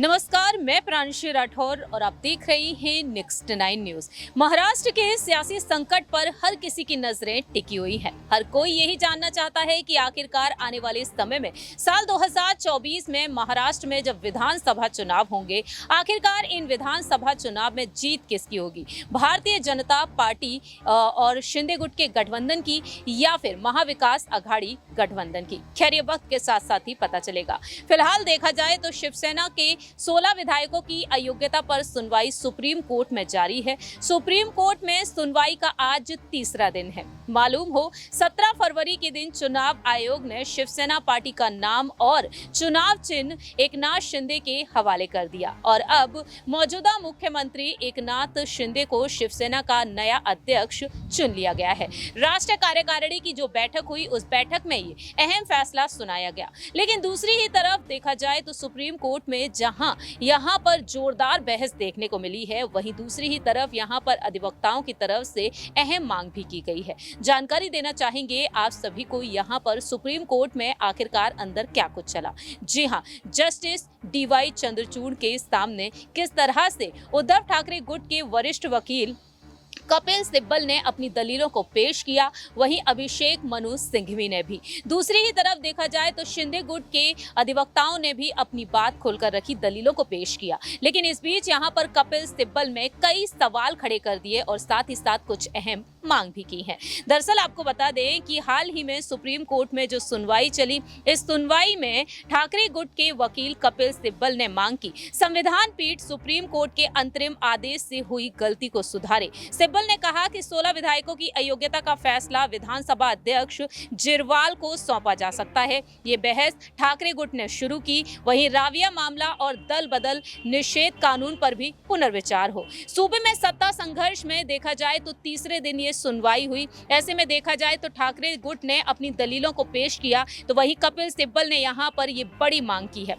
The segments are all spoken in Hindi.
नमस्कार, मैं प्रांशी राठौर और आप देख रहे हैं नेक्स्ट 9 न्यूज। महाराष्ट्र के सियासी संकट पर हर किसी की नजरें टिकी हुई हैं। हर कोई यही जानना चाहता है कि आखिरकार आने वाले समय में साल 2024 में महाराष्ट्र में जब विधानसभा चुनाव होंगे, आखिरकार इन विधानसभा चुनाव में जीत किसकी होगी, भारतीय जनता पार्टी और शिंदे गुट के गठबंधन की या फिर महाविकास आघाड़ी गठबंधन की। खैर, ये वक्त के साथ साथ ही पता चलेगा। फिलहाल देखा जाए तो शिवसेना के 16 विधायकों की अयोग्यता पर सुनवाई सुप्रीम कोर्ट में जारी है। सुप्रीम कोर्ट में सुनवाई का आज तीसरा दिन है। मालूम हो 17 फरवरी के दिन चुनाव आयोग ने शिवसेना पार्टी का नाम और चुनाव चिन्ह एकनाथ शिंदे के हवाले कर दिया और अब मौजूदा मुख्यमंत्री एकनाथ शिंदे को शिवसेना का नया अध्यक्ष चुन लिया गया है। राष्ट्रीय कार्यकारिणी की जो बैठक हुई, उस बैठक में ये अहम फैसला सुनाया गया। लेकिन दूसरी ही तरफ देखा जाए तो सुप्रीम कोर्ट में जहां यहां पर जोरदार बहस देखने को मिली है, वहीं दूसरी ही तरफ यहां पर अधिवक्ताओं की तरफ से अहम मांग भी की गई है। जानकारी देना चाहेंगे आप सभी को यहां पर सुप्रीम कोर्ट में आखिरकार अंदर क्या कुछ चला। जी हां, जस्टिस डीवाई चंद्रचूड़ के सामने किस तरह से उद्धव ठाकरे गुट के वरिष्ठ वकील कपिल सिब्बल ने अपनी दलीलों को पेश किया, वहीं अभिषेक मनु सिंघवी ने भी। दूसरी ही तरफ देखा जाए तो शिंदे गुट के अधिवक्ताओं ने भी अपनी बात खोलकर रखी, दलीलों को पेश किया। लेकिन इस बीच यहां पर कपिल सिब्बल में कई सवाल खड़े कर दिए और साथ ही साथ कुछ अहम मांग भी की है। दरअसल आपको बता दें कि हाल ही में सुप्रीम कोर्ट में जो सुनवाई चली, इस सुनवाई में ठाकरे गुट के वकील कपिल सिब्बल ने मांग की संविधान पीठ सुप्रीम कोर्ट के अंतरिम आदेश से हुई गलती को सुधारे। सिब्बल ने कहा कि 16 विधायकों की अयोग्यता का फैसला विधानसभा अध्यक्ष जिरवाल को सौंपा जा सकता है। ये बहस ठाकरे गुट ने शुरू की। वहीं राविया मामला और दल बदल निषेध कानून पर भी पुनर्विचार हो। सूबे में सत्ता संघर्ष में देखा जाए तो तीसरे दिन ये सुनवाई हुई। ऐसे में देखा जाए तो ठाकरे गुट ने अपनी दलीलों को पेश किया, तो वहीं कपिल सिब्बल ने यहाँ पर ये बड़ी मांग की है।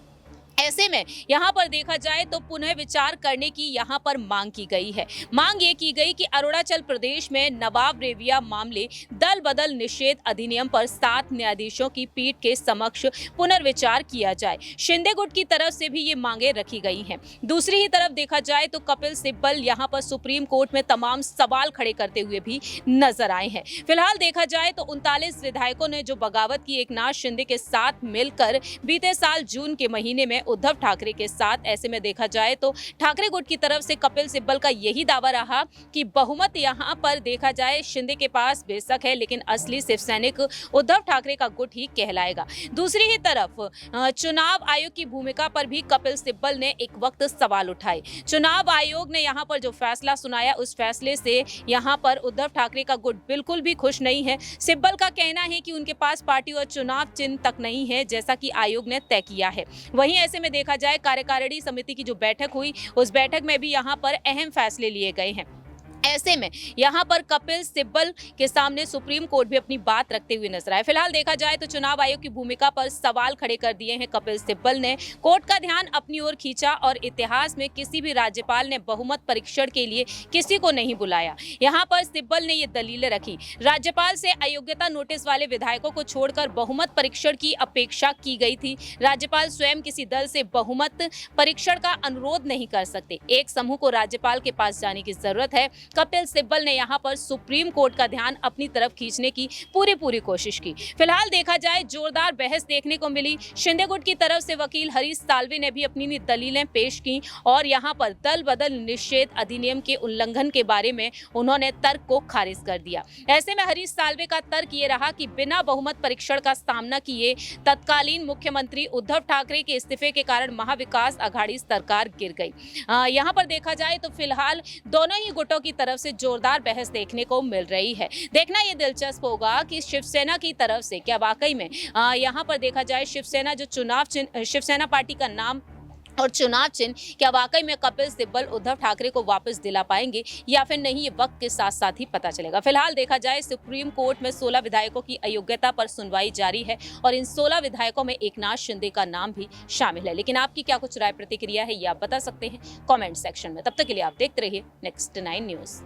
ऐसे में यहाँ पर देखा जाए तो पुनः विचार करने की यहाँ पर मांग की गई है। मांग ये की गई कि अरुणाचल प्रदेश में नवाब रेविया मामले दल बदल निषेध अधिनियम पर 7 न्यायाधीशों की पीठ के समक्ष पुनर्विचार किया जाए। शिंदे गुट की तरफ से भी ये मांगे रखी गई हैं। दूसरी ही तरफ देखा जाए तो कपिल सिब्बल यहाँ पर सुप्रीम कोर्ट में तमाम सवाल खड़े करते हुए भी नजर आए हैं। फिलहाल देखा जाए तो 39 विधायकों ने जो बगावत की एकनाथ शिंदे के साथ मिलकर बीते साल जून के महीने में उद्धव ठाकरे के साथ। ऐसे में देखा जाए तो ठाकरे गुट की तरफ से कपिल सिब्बल का यही दावा रहा कि बहुमत यहां पर देखा जाए शिंदे के पास बेशक है, लेकिन असली शिव सैनिक उद्धव ठाकरे का गुट ही कहलाएगा। दूसरी ही तरफ चुनाव आयोग की भूमिका पर भी कपिल सिब्बल ने एक वक्त सवाल उठाए। चुनाव आयोग ने यहां पर जो फैसला सुनाया, उस फैसले से यहां पर उद्धव ठाकरे का गुट बिल्कुल भी खुश नहीं है। सिब्बल का कहना है कि उनके पास पार्टी और चुनाव चिन्ह तक नहीं है, जैसा कि आयोग ने तय किया है। वहीं ऐसे में देखा जाए कार्यकारिणी समिति की जो बैठक हुई, उस बैठक में भी यहां पर अहम फैसले लिए गए हैं। ऐसे में यहां पर कपिल सिब्बल के सामने सुप्रीम कोर्ट भी अपनी बात रखते हुए नजर आए। फिलहाल देखा जाए तो चुनाव आयोग की भूमिका पर सवाल खड़े कर दिए हैं कपिल सिब्बल ने। कोर्ट का ध्यान अपनी ओर खींचा और इतिहास में किसी भी राज्यपाल ने बहुमत परीक्षण के लिए किसी को नहीं बुलाया। यहां पर सिब्बल ने ये दलीलें रखी। राज्यपाल से अयोग्यता नोटिस वाले विधायकों को छोड़कर बहुमत परीक्षण की अपेक्षा की गई थी। राज्यपाल स्वयं किसी दल से बहुमत परीक्षण का अनुरोध नहीं कर सकते। एक समूह को राज्यपाल के पास जाने की जरूरत है। कपिल सिब्बल ने यहां पर सुप्रीम कोर्ट का ध्यान अपनी तरफ खींचने की पूरी कोशिश की। फिलहाल देखा जाए जोरदार बहस देखने को मिली। शिंदे गुट की तरफ से वकील हरीश साल्वे ने भी अपनी दलीलें पेश की और यहां पर दल बदल निषेध अधिनियम के उल्लंघन के बारे में उन्होंने तर्क को खारिज कर दिया। ऐसे में हरीश साल्वे का तर्क ये रहा कि बिना बहुमत परीक्षण का सामना किए तत्कालीन मुख्यमंत्री उद्धव ठाकरे के इस्तीफे के कारण महाविकास आघाड़ी सरकार गिर गई। यहां पर देखा जाए तो फिलहाल दोनों ही गुटों की तरफ से जोरदार बहस देखने को मिल रही है। देखना ये दिलचस्प होगा कि शिवसेना की तरफ से क्या वाकई में यहां पर देखा जाए शिवसेना जो चुनाव चिन्ह, शिवसेना पार्टी का नाम और चुनाव चिन्ह क्या वाकई में कपिल सिब्बल उद्धव ठाकरे को वापस दिला पाएंगे या फिर नहीं, ये वक्त के साथ साथ ही पता चलेगा। फिलहाल देखा जाए सुप्रीम कोर्ट में 16 विधायकों की अयोग्यता पर सुनवाई जारी है और इन 16 विधायकों में एकनाथ शिंदे का नाम भी शामिल है। लेकिन आपकी क्या कुछ राय प्रतिक्रिया है, ये आप बता सकते हैं कॉमेंट सेक्शन में। तब तक के लिए आप देखते रहिए नेक्स्ट 9 न्यूज।